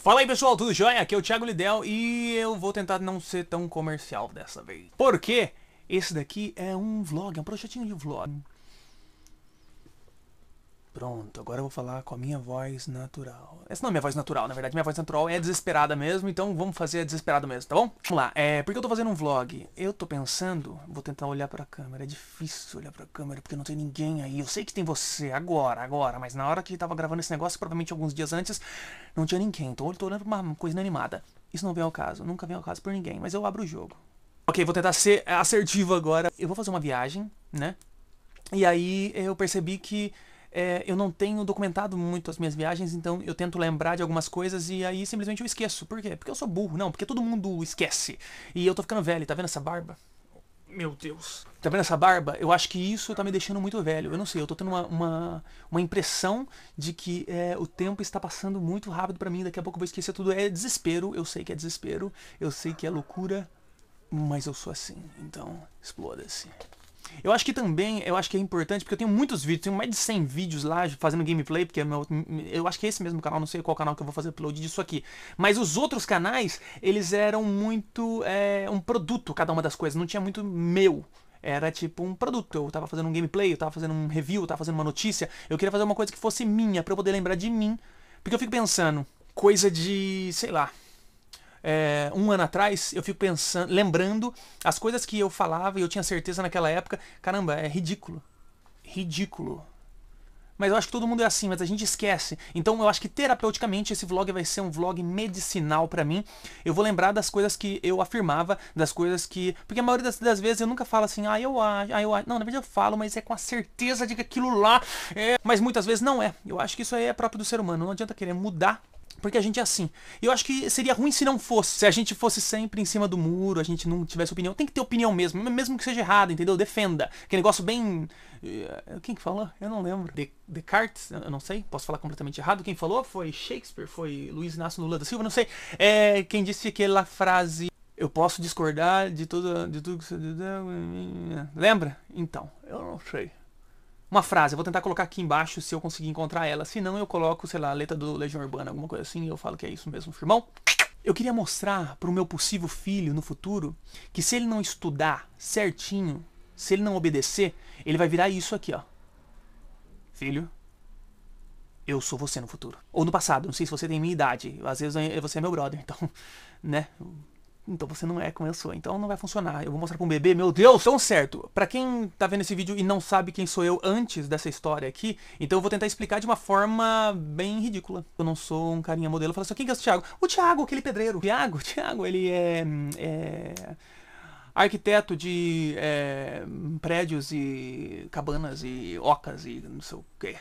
Fala aí pessoal, tudo jóia? Aqui é o Thiago Lidel e eu vou tentar não ser tão comercial dessa vez. Porque esse daqui é um vlog, é um projetinho de vlog. Pronto, agora eu vou falar com a minha voz natural. Essa não é minha voz natural, na verdade minha voz natural é desesperada mesmo, então vamos fazer a desesperada mesmo, tá bom? Vamos lá, porque eu tô fazendo um vlog, eu tô pensando, vou tentar olhar pra câmera, é difícil olhar pra câmera porque não tem ninguém aí, eu sei que tem você agora, mas na hora que tava gravando esse negócio, provavelmente alguns dias antes, não tinha ninguém, então eu tô olhando pra uma coisa inanimada. Isso não vem ao caso, nunca vem ao caso por ninguém, mas eu abro o jogo. Ok, vou tentar ser assertivo agora, eu vou fazer uma viagem, né? E aí eu percebi que eu não tenho documentado muito as minhas viagens, então eu tento lembrar de algumas coisas e aí simplesmente eu esqueço. Por quê? Porque eu sou burro. Não, porque todo mundo esquece. E eu tô ficando velho, tá vendo essa barba? Meu Deus. Tá vendo essa barba? Eu acho que isso tá me deixando muito velho. Eu não sei, eu tô tendo uma impressão de que o tempo está passando muito rápido pra mim. Daqui a pouco eu vou esquecer tudo. É desespero, eu sei que é desespero. Eu sei que é loucura, mas eu sou assim. Então, exploda-se. Eu acho que também, eu acho que é importante, porque eu tenho muitos vídeos, tenho mais de 100 vídeos lá fazendo gameplay, porque eu acho que é esse mesmo canal, não sei qual canal que eu vou fazer upload disso aqui. Mas os outros canais, eles eram muito um produto, cada uma das coisas, não tinha muito meu. Era tipo um produto, eu tava fazendo um gameplay, eu tava fazendo um review, eu tava fazendo uma notícia, eu queria fazer uma coisa que fosse minha, pra eu poder lembrar de mim. Porque eu fico pensando, coisa de, sei lá... um ano atrás, eu fico pensando, lembrando as coisas que eu falava e eu tinha certeza naquela época. Caramba, é ridículo. Ridículo. Mas eu acho que todo mundo é assim, mas a gente esquece. Então eu acho que terapeuticamente esse vlog vai ser um vlog medicinal pra mim. Eu vou lembrar das coisas que eu afirmava, das coisas que... Porque a maioria das vezes eu nunca falo assim, eu acho, eu acho. Não, na verdade eu falo, mas é com a certeza de que aquilo lá é... Mas muitas vezes não é. Eu acho que isso aí é próprio do ser humano. Não adianta querer mudar. Porque a gente é assim. E eu acho que seria ruim se não fosse. Se a gente fosse sempre em cima do muro, a gente não tivesse opinião. Tem que ter opinião mesmo, mesmo que seja errado, entendeu? Defenda. Aquele negócio bem... Quem que falou? Eu não lembro. Descartes? Eu não sei. Posso falar completamente errado. Quem falou? Foi Shakespeare? Foi Luiz Inácio Lula da Silva? Não sei. Quem disse aquela frase... Eu posso discordar de tudo que você... Lembra? Então, eu não sei. Uma frase, eu vou tentar colocar aqui embaixo se eu conseguir encontrar ela. Se não, eu coloco, sei lá, a letra do Legião Urbana, alguma coisa assim, e eu falo que é isso mesmo, firmão. Eu queria mostrar pro meu possível filho no futuro que se ele não estudar certinho, se ele não obedecer, ele vai virar isso aqui, ó. Filho, eu sou você no futuro. Ou no passado, não sei se você tem minha idade. Às vezes você é meu brother, então, né... Então você não é como eu sou, então não vai funcionar. Eu vou mostrar pra um bebê, meu Deus! Então certo, pra quem tá vendo esse vídeo e não sabe quem sou eu antes dessa história aqui, então eu vou tentar explicar de uma forma bem ridícula. Eu não sou um carinha modelo, eu falo assim, quem que é o Thiago? O Thiago, aquele pedreiro. Thiago, ele é arquiteto de prédios e cabanas e ocas e não sei o quê.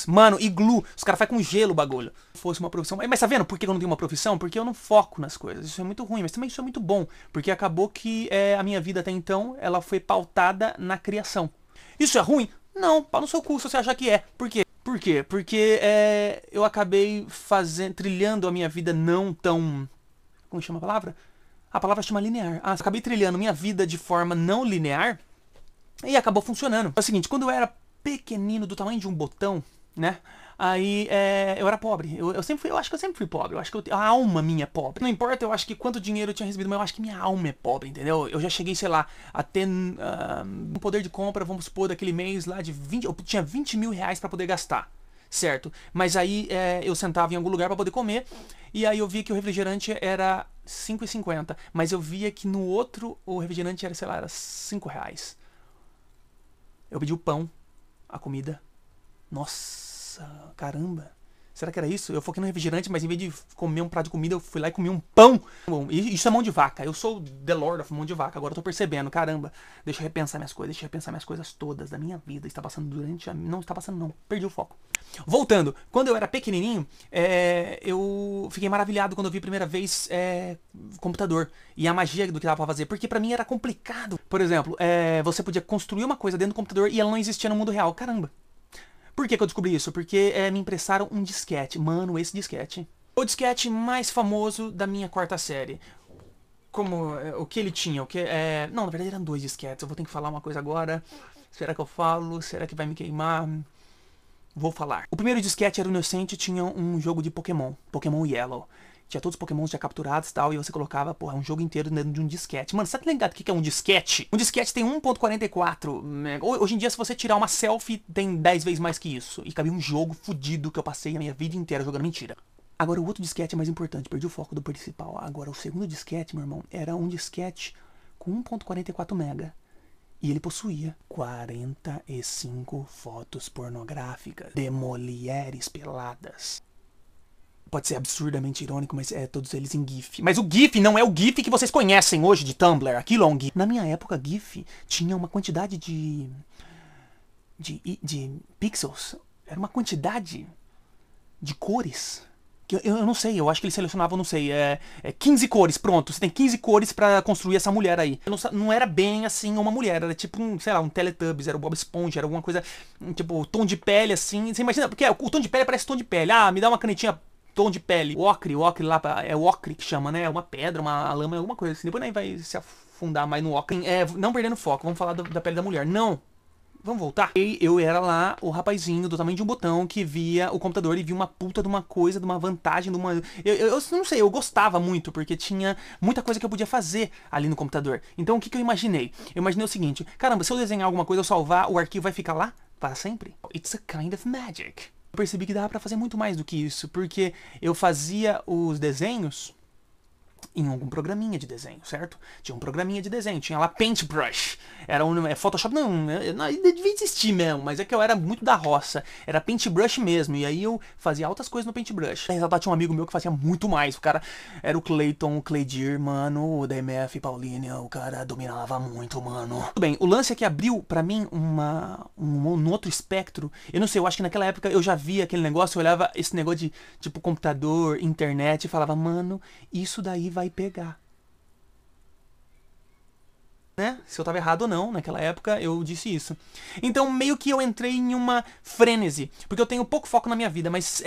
Mano, iglu, os caras fazem com gelo o bagulho. Se fosse uma profissão. Mas tá vendo por que eu não tenho uma profissão? Porque eu não foco nas coisas. Isso é muito ruim, mas também isso é muito bom. Porque acabou que a minha vida até então, ela foi pautada na criação. Isso é ruim? Não, pau no seu cu se você achar que é. Por quê? Por quê? Porque eu acabei trilhando a minha vida não tão... Como chama a palavra? A palavra chama linear. Eu acabei trilhando minha vida de forma não linear e acabou funcionando. É o seguinte, quando eu era pequenino, do tamanho de um botão, né? Aí eu era pobre. Eu acho que eu sempre fui pobre. Eu acho que a alma minha é pobre. Não importa, eu acho que quanto dinheiro eu tinha recebido, mas eu acho que minha alma é pobre, entendeu? Eu já cheguei, sei lá, a ter um poder de compra, vamos supor, daquele mês lá de 20... Eu tinha 20 mil reais pra poder gastar, certo? Mas aí eu sentava em algum lugar pra poder comer, e aí eu via que o refrigerante era R$5,50, mas eu via que no outro o refrigerante era, sei lá, era R$5. Eu pedi o pão, a comida. Nossa, caramba. Será que era isso? Eu foquei no refrigerante, mas em vez de comer um prato de comida, eu fui lá e comi um pão. E isso é mão de vaca. Eu sou The Lord of mão de vaca. Agora eu tô percebendo, caramba. Deixa eu repensar minhas coisas. Deixa eu repensar minhas coisas todas da minha vida. Está passando durante a... Não está passando, não. Perdi o foco. Voltando. Quando eu era pequenininho, eu fiquei maravilhado quando eu vi a primeira vez computador. E a magia do que dava pra fazer. Porque pra mim era complicado. Por exemplo, você podia construir uma coisa dentro do computador e ela não existia no mundo real. Caramba. Por que eu descobri isso? Porque me emprestaram um disquete. Mano, esse disquete. O disquete mais famoso da minha quarta série. Como, o que ele tinha? Não, na verdade eram 2 disquetes. Eu vou ter que falar uma coisa agora. Será que eu falo? Será que vai me queimar? Vou falar. O primeiro disquete era inocente, tinha um jogo de Pokémon. Pokémon Yellow. tinha todos os pokémons já capturados e tal, e você colocava, porra, um jogo inteiro dentro de um disquete. Mano, você tá ligado o que é um disquete? Um disquete tem 1.44 mega. Hoje em dia, se você tirar uma selfie, tem 10 vezes mais que isso. E cabia um jogo fudido que eu passei a minha vida inteira jogando mentira. Agora, o outro disquete é mais importante, perdi o foco do principal. Agora, o segundo disquete, meu irmão, era um disquete com 1.44 mega. E ele possuía 45 fotos pornográficas de mulheres peladas. Pode ser absurdamente irônico, mas é todos eles em GIF. Mas o GIF não é o GIF que vocês conhecem hoje de Tumblr. Aquilo é um GIF. Na minha época, GIF tinha uma quantidade de pixels. Era uma quantidade de cores. Eu não sei, eu acho que eles selecionavam, não sei, 15 cores, pronto. Você tem 15 cores pra construir essa mulher aí. Não era bem assim uma mulher, era tipo sei lá, um Teletubbies, era o Bob Esponja, era alguma coisa, tipo, tom de pele assim. Você imagina, porque o tom de pele parece tom de pele. Ah, me dá uma canetinha tom de pele. O ocre lá, é o ocre que chama, né? É uma pedra, uma lama, alguma coisa assim. Depois nem vai se afundar mais no ocre. Não perdendo foco, vamos falar da pele da mulher. Não! Vamos voltar? Eu era lá o rapazinho do tamanho de um botão que via o computador e via uma puta de uma coisa, de uma vantagem, de uma... Eu não sei, eu gostava muito, porque tinha muita coisa que eu podia fazer ali no computador. Então o que eu imaginei? Eu imaginei o seguinte, caramba, se eu desenhar alguma coisa, eu salvar, o arquivo vai ficar lá para sempre? It's a kind of magic. Eu percebi que dava pra fazer muito mais do que isso, porque eu fazia os desenhos em algum programinha de desenho, certo? Tinha um programinha de desenho, tinha lá Paintbrush. Era Photoshop, não devia existir mesmo, mas é que eu era muito da roça. Era Paintbrush mesmo, e aí eu fazia altas coisas no Paintbrush. Aí tinha um amigo meu que fazia muito mais. O cara era o Clayton, o Claydir, mano, o DMF Paulínia, o cara dominava muito, mano. Tudo bem, o lance é que abriu pra mim um outro espectro. Eu não sei, eu acho que naquela época eu já via aquele negócio, eu olhava esse negócio de, tipo, computador, internet, e falava, mano, isso daí vai pegar. Né? Se eu tava errado ou não, naquela época eu disse isso. Então meio que eu entrei em uma frenesi, porque eu tenho pouco foco na minha vida, mas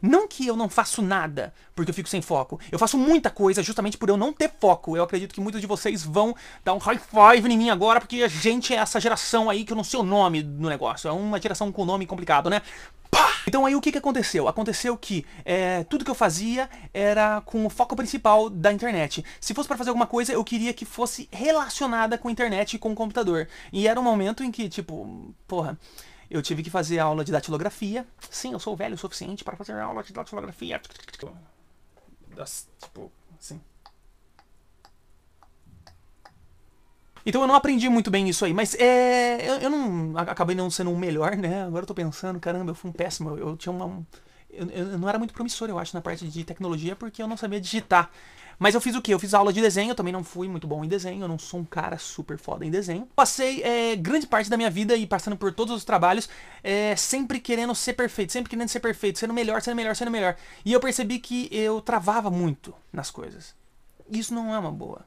não que eu não faço nada porque eu fico sem foco. Eu faço muita coisa justamente por eu não ter foco. Eu acredito que muitos de vocês vão dar um high five em mim agora, porque a gente é essa geração aí que eu não sei o nome do negócio. É uma geração com nome complicado, né? Então aí o que aconteceu? Aconteceu que tudo que eu fazia era com o foco principal da internet. Se fosse para fazer alguma coisa, eu queria que fosse relacionada com a internet e com o computador. E era um momento em que, tipo, porra, eu tive que fazer aula de datilografia. Sim, eu sou velho o suficiente para fazer aula de datilografia. Tipo, assim. Então eu não aprendi muito bem isso aí, mas eu não acabei não sendo um melhor, né? Agora eu tô pensando, caramba, eu fui um péssimo. Eu tinha eu não era muito promissor, eu acho, na parte de tecnologia, porque eu não sabia digitar. Mas eu fiz o quê? Eu fiz aula de desenho, eu também não fui muito bom em desenho, eu não sou um cara super foda em desenho. Passei grande parte da minha vida e passando por todos os trabalhos, sempre querendo ser perfeito, sendo melhor, sendo melhor, sendo melhor. E eu percebi que eu travava muito nas coisas. Isso não é uma boa.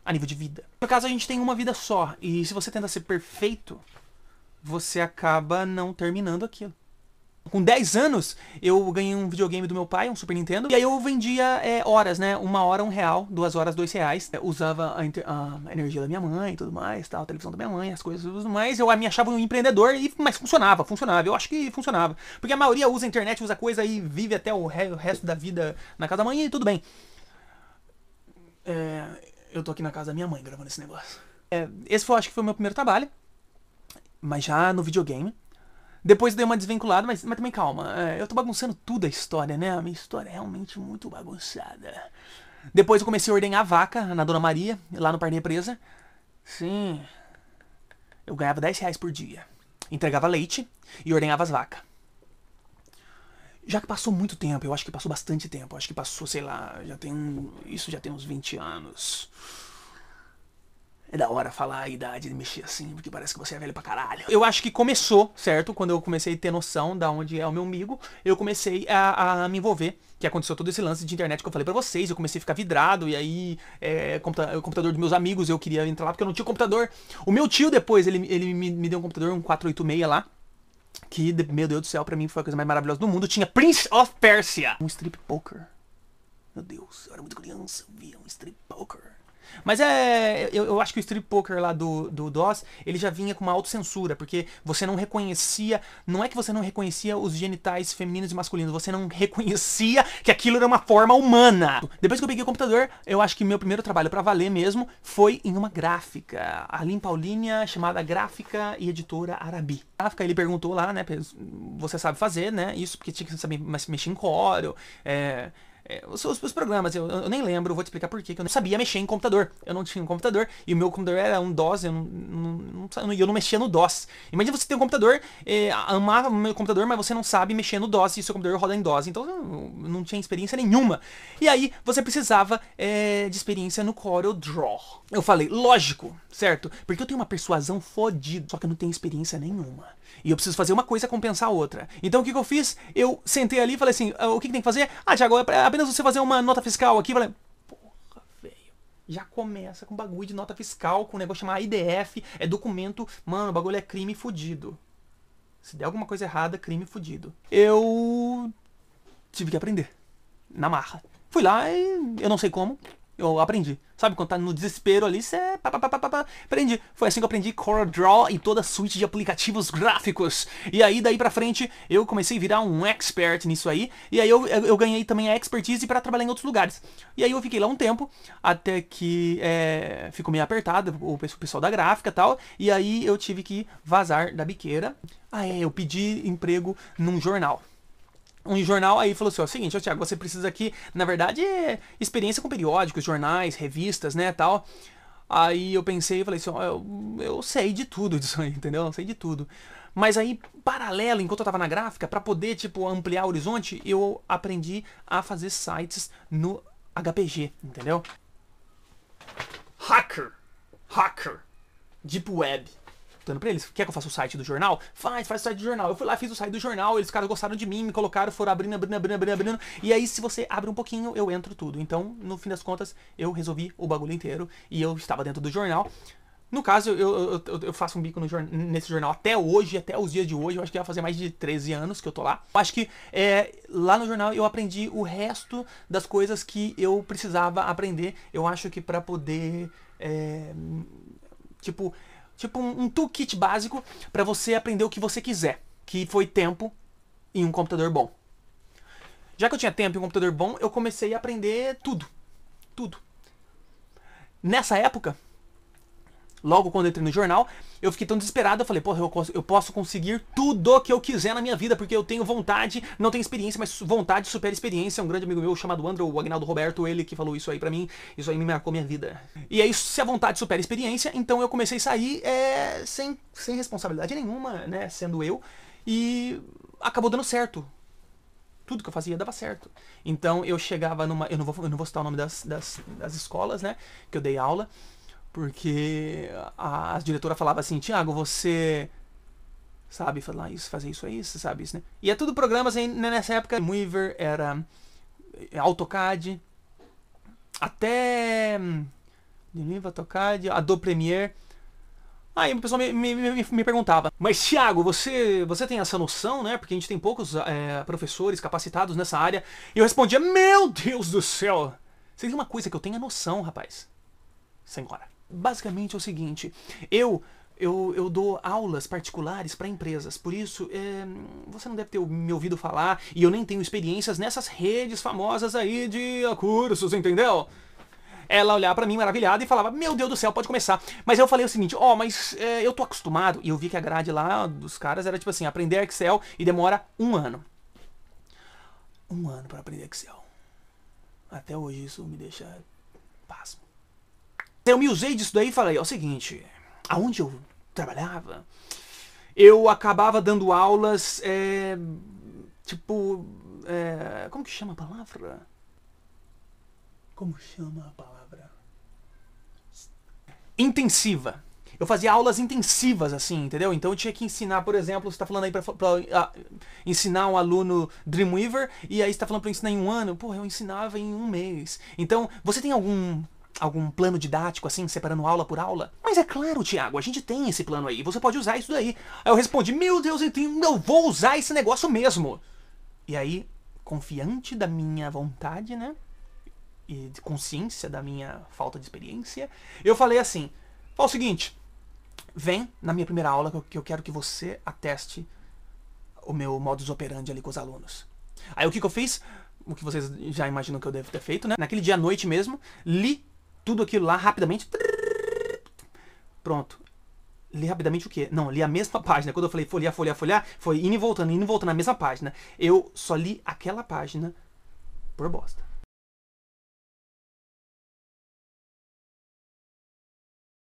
A nível de vida. No caso, a gente tem uma vida só. E se você tenta ser perfeito, você acaba não terminando aquilo. Com 10 anos, eu ganhei um videogame do meu pai, um Super Nintendo. E aí eu vendia horas, né? 1 hora, R$1. 2 horas, R$2. Usava a energia da minha mãe e tudo mais, tal, a televisão da minha mãe, as coisas e tudo mais. Eu me achava um empreendedor, mas funcionava. Eu acho que funcionava. Porque a maioria usa a internet, usa coisa e vive até o resto da vida na casa da mãe e tudo bem. Eu tô aqui na casa da minha mãe gravando esse negócio. Esse acho que foi o meu primeiro trabalho. Mas já no videogame. Depois dei uma desvinculada, mas também calma. Eu tô bagunçando tudo a história, né? A minha história é realmente muito bagunçada. Depois eu comecei a ordenhar vaca na Dona Maria, lá no Parque Represa. Sim. Eu ganhava R$10 por dia. Entregava leite e ordenhava as vacas. Já que passou muito tempo, eu acho que passou bastante tempo. Eu acho que passou, sei lá, isso já tem uns 20 anos. É da hora falar a idade de mexer assim, porque parece que você é velho pra caralho. Eu acho que começou, certo? Quando eu comecei a ter noção da onde é o meu umbigo, eu comecei a me envolver. Que aconteceu todo esse lance de internet que eu falei pra vocês. Eu comecei a ficar vidrado, e aí o computador dos meus amigos, eu queria entrar lá porque eu não tinha computador. O meu tio depois, ele me deu um computador, um 486 lá. Que, meu Deus do céu, pra mim foi a coisa mais maravilhosa do mundo. Tinha Prince of Persia. Um strip poker. Meu Deus, eu era muito criança, eu via um strip poker. Mas eu acho que o Street Poker lá do DOS, ele já vinha com uma autocensura, porque você não reconhecia, não é que você não reconhecia os genitais femininos e masculinos, você não reconhecia que aquilo era uma forma humana. Depois que eu peguei o computador, eu acho que meu primeiro trabalho pra valer mesmo foi em uma gráfica, ali em Paulínia, chamada Gráfica e Editora Arabi. A gráfica, ele perguntou lá, né, você sabe fazer, né, isso porque tinha que saber mexer em Corel, os programas, eu nem lembro, vou te explicar por quê, que eu não sabia mexer em computador. Eu não tinha um computador, e o meu computador era um DOS, eu não mexia no DOS. Imagina você ter um computador, amava o meu computador, mas você não sabe mexer no DOS, e seu computador roda em DOS, então eu não tinha experiência nenhuma. E aí, você precisava de experiência no Corel Draw. Eu falei, lógico, certo? Porque eu tenho uma persuasão fodida, só que eu não tenho experiência nenhuma. E eu preciso fazer uma coisa compensar a outra. Então o que eu fiz? Eu sentei ali e falei assim, o que tem que fazer? Ah, Thiago, é apenas você fazer uma nota fiscal aqui. Eu falei, porra, velho. Já começa com bagulho de nota fiscal, com um negócio chamado IDF, é documento, mano, o bagulho é crime fudido. Se der alguma coisa errada, crime fudido. Eu tive que aprender. Na marra. Fui lá e eu não sei como, eu aprendi. Sabe, quando tá no desespero ali, você aprendi. Foi assim que eu aprendi CorelDRAW e toda a suíte de aplicativos gráficos. E aí, daí pra frente, eu comecei a virar um expert nisso aí. E aí eu ganhei também a expertise pra trabalhar em outros lugares. E aí eu fiquei lá um tempo, até que ficou meio apertado o pessoal da gráfica e tal. E aí eu tive que vazar da biqueira. Eu pedi emprego num jornal. Um jornal aí falou assim, ó, seguinte, Thiago, você precisa aqui, na verdade, experiência com periódicos, jornais, revistas, né, tal. Aí eu pensei e falei assim, ó, eu sei de tudo disso aí, entendeu? Eu sei de tudo. Mas aí, paralelo, enquanto eu tava na gráfica, pra poder, tipo, ampliar o horizonte, eu aprendi a fazer sites no HPG, entendeu? Hacker. Deep Web. Dando pra eles, quer que eu faça o site do jornal? Faz o site do jornal. Eu fui lá, fiz o site do jornal, eles caras gostaram de mim, me colocaram, foram abrindo. E aí, se você abre um pouquinho, eu entro tudo. Então, no fim das contas, eu resolvi o bagulho inteiro e eu estava dentro do jornal. No caso, eu faço um bico nesse jornal até hoje, até os dias de hoje. Eu acho que vai fazer mais de 13 anos que eu tô lá. Eu acho que lá no jornal eu aprendi o resto das coisas que eu precisava aprender. Eu acho que pra poder, tipo um toolkit básico pra você aprender o que você quiser, que foi tempo em um computador bom. Já que eu tinha tempo em um computador bom, eu comecei a aprender tudo. Nessa época, logo quando eu entrei no jornal, eu fiquei tão desesperado, eu falei, porra, eu posso conseguir tudo que eu quiser na minha vida, porque eu tenho vontade, não tenho experiência, mas vontade supera experiência. Um grande amigo meu chamado Andrew, o Agnaldo Roberto, ele que falou isso aí pra mmim, isso aí me marcou minha vida. E aí, se a vontade supera experiência, então eu comecei a sair sem responsabilidade nenhuma, né, sendo eu, e acabou dando certo. Tudo que eu fazia dava certo. Então eu chegava numa... Eu não vou citar o nome das escolas, né, que eu dei aula, porque a diretora falava assim, Thiago, você sabe falar isso, fazer isso aí, você sabe isso, né? E é tudo programas aí, né, nessa época. Dreamweaver era AutoCAD, até Dreamweaver, AutoCAD, Adobe Premiere. Aí o pessoal me perguntava, mas Thiago, você tem essa noção, né? Porque a gente tem poucos professores capacitados nessa área. E eu respondia, meu Deus do céu! Você tem uma coisa que eu tenho a noção, rapaz. Senhora. Basicamente é o seguinte, eu dou aulas particulares para empresas, por isso você não deve ter me ouvido falar, e eu nem tenho experiências nessas redes famosas aí de cursos, entendeu? Ela olhava pra mim maravilhada e falava, meu Deus do céu, pode começar. Mas eu falei o seguinte, mas eu tô acostumado, e eu vi que a grade lá dos caras era tipo assim, aprender Excel e demora 1 ano. 1 ano para aprender Excel. Até hoje isso me deixa pasmo. Eu me usei disso daí e falei, o seguinte, aonde eu trabalhava, eu acabava dando aulas, como que chama a palavra? Intensiva. Eu fazia aulas intensivas, assim, entendeu? Então eu tinha que ensinar, por exemplo, você tá falando aí pra ensinar um aluno Dreamweaver, e aí você tá falando pra eu ensinar em 1 ano, porra, eu ensinava em 1 mês. Então, você tem algum plano didático, assim, separando aula por aula? Mas é claro, Thiago, a gente tem esse plano aí, você pode usar isso daí. Aí eu respondi, meu Deus, eu vou usar esse negócio mesmo. E aí, confiante da minha vontade, né, e de consciência da minha falta de experiência, eu falei assim, fala o seguinte, vem na minha primeira aula que eu quero que você ateste o meu modus operandi ali com os alunos. Aí o que eu fiz? O que vocês já imaginam que eu devo ter feito, né? Naquele dia à noite mesmo, li tudo aquilo lá rapidamente. Pronto. Li rapidamente o quê? Não, li a mesma página. Quando eu falei folhear, foi indo e voltando na mesma página. Eu só li aquela página por bosta.